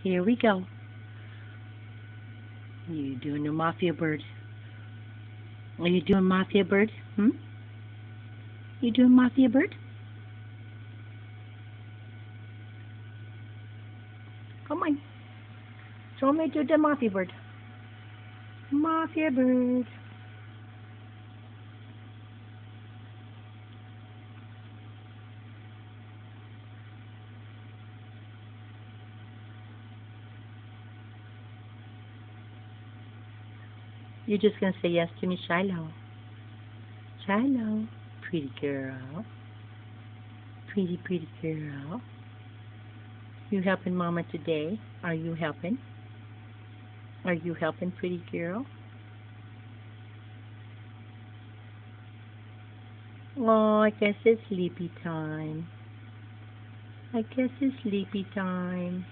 Here we go. You doing the Mafia Bird? Are you doing Mafia Bird? You doing Mafia Bird? Come on. Show me do the Mafia Bird. Mafia Bird. You're just gonna say yes to me, Shiloh. Shiloh, pretty girl. Pretty, pretty girl. You helping Mama today? Are you helping? Are you helping, pretty girl? Oh, I guess it's sleepy time. I guess it's sleepy time.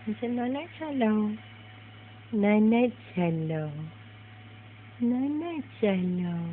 It's a night, Shiloh. Night, Shiloh. Night, Shiloh.